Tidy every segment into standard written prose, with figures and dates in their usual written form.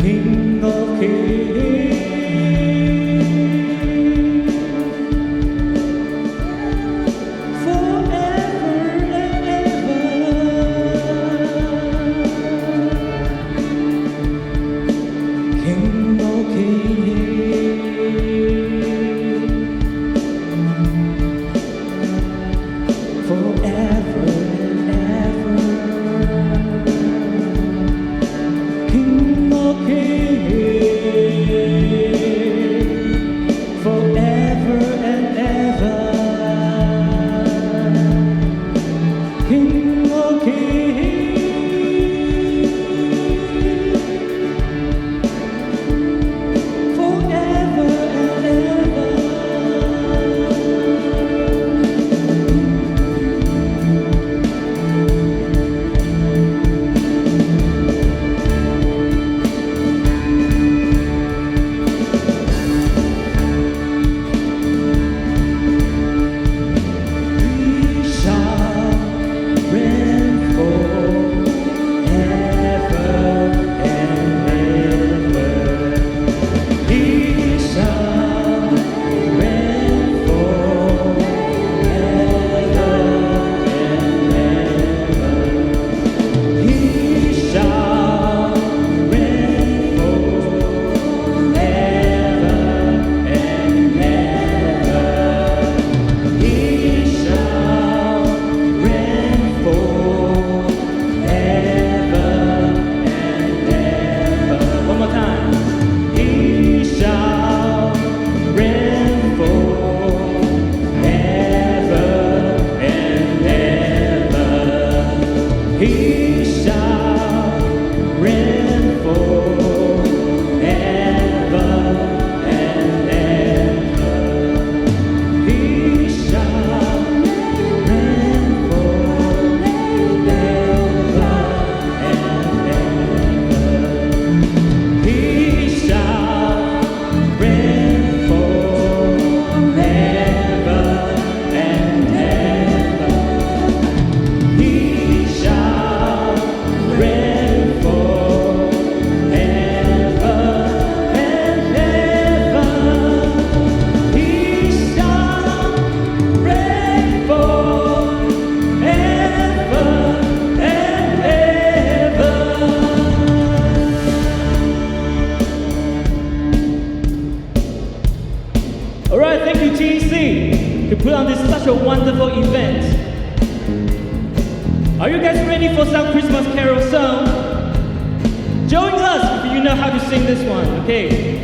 King of Kings, forever and ever. King of Kings, forever and ever. King of Kings, forever and ever. King of Kings, forever and ever. He shall reign forever and ever. He shall reign forever and ever. He shall reign forever and ever. He shall reign forever and ever. He shall reign forever and ever. All right, thank you, TC, to put on this such a wonderful event. Are you guys ready for some Christmas carol song? Join us if you know how to sing this one, okay?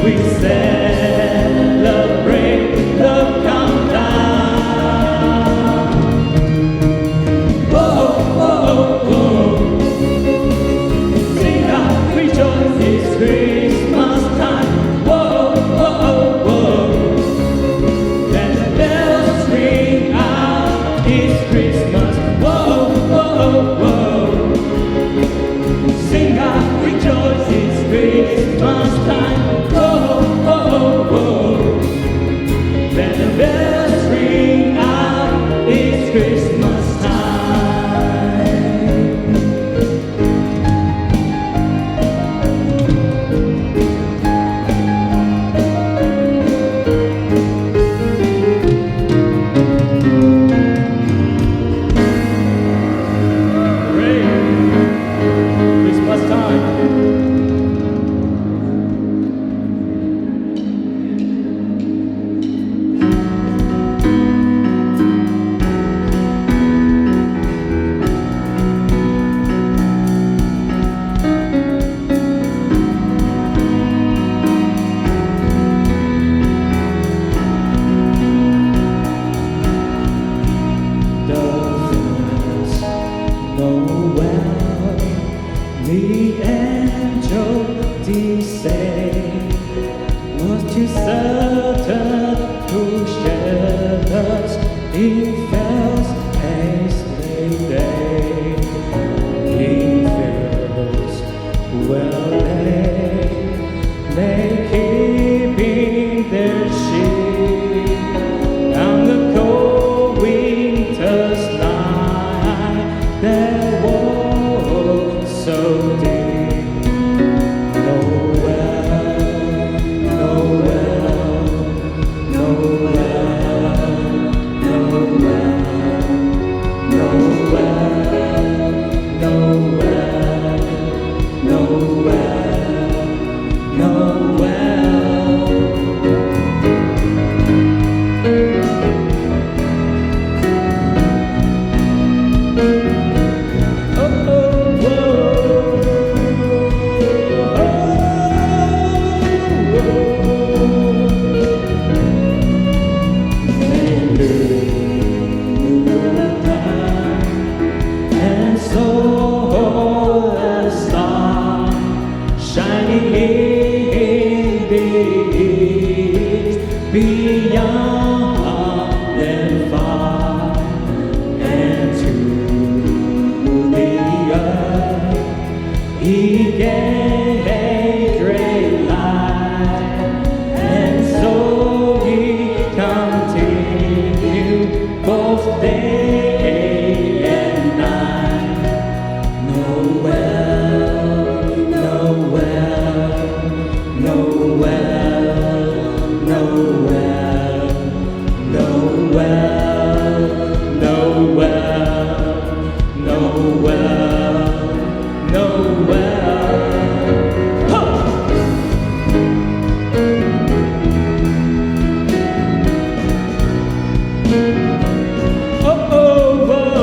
we celebrate the countdown. Whoa, whoa, whoa. Sing out, rejoice, it's Christmas time. Whoa, whoa, whoa. Let the bells ring out, it's Christmas. Whoa, whoa, whoa. Sing out, rejoice, it's Christmas time. Whoa, whoa, whoa. Let the bells ring out, it's Christmas time. Great. Christmas time. Does Noel, the angel did say, was too certain to shepherds in Fells a slave day. In Fells, well they keeping their sheep down the cold winter's night. Their walk so deep. Noel, Noel, Noel, Noel, Noel, Noel, Noel, and so a star shining in the east, beyond and far, and to the earth he gave great light, and so he continued both day and night. Noel, Noel, Noel, Noel, Noel, Noel, Noel, Noel. Huh! Oh, oh, oh,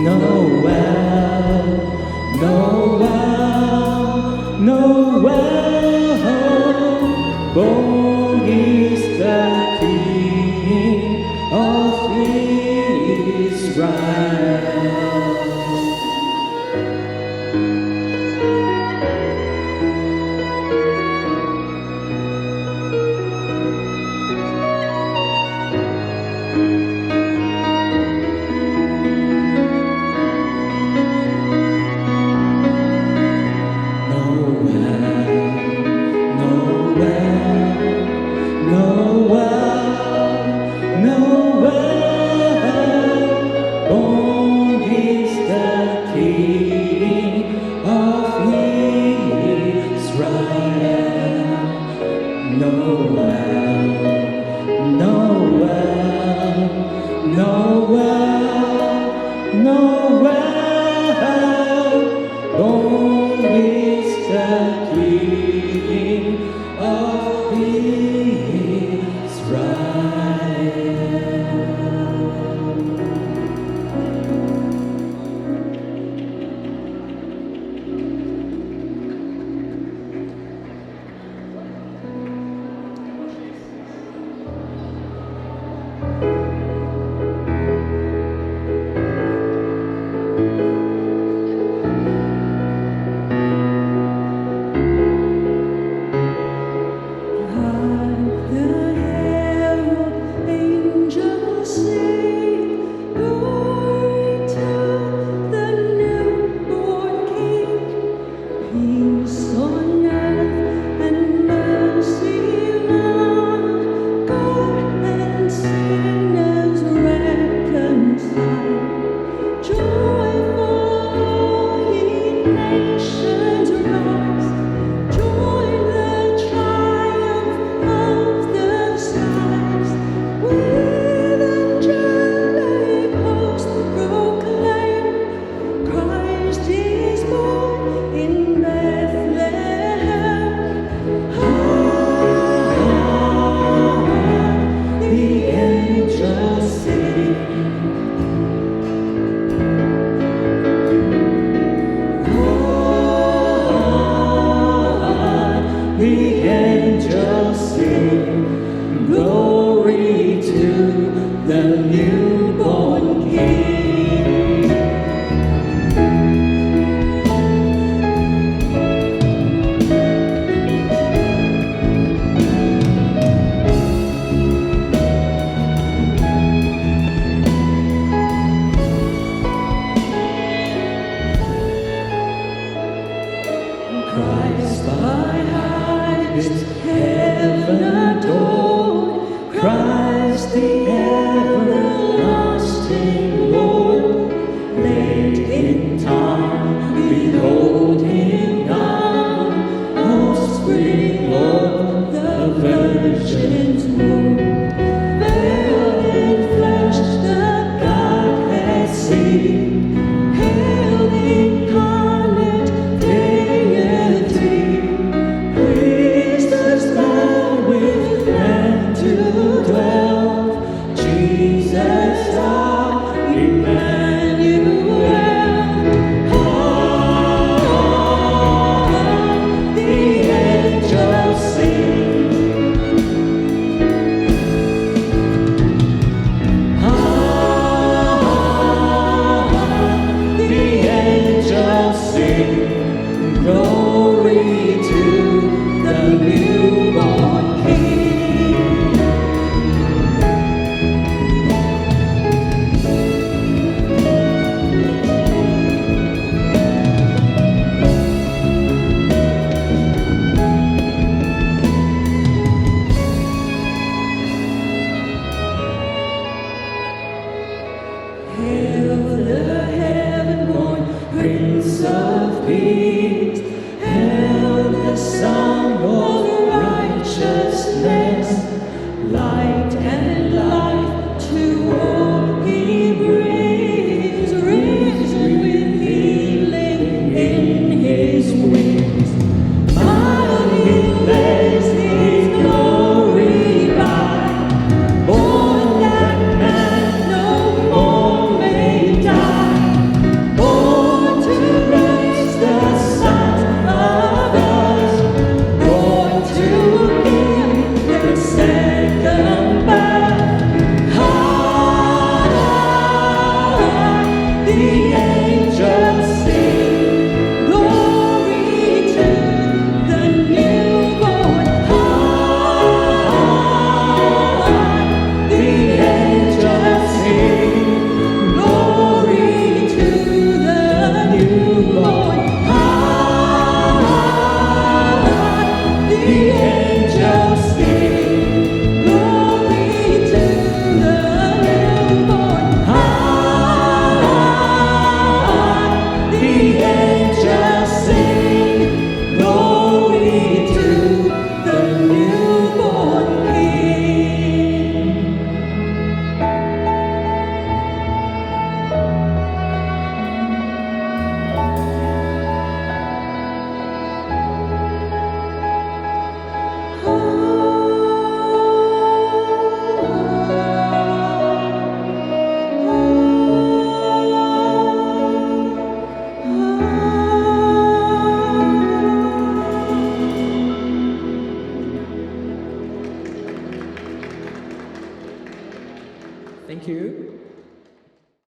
Noel, Noel, Noel, born is the King of Israel. Noel. Thank you.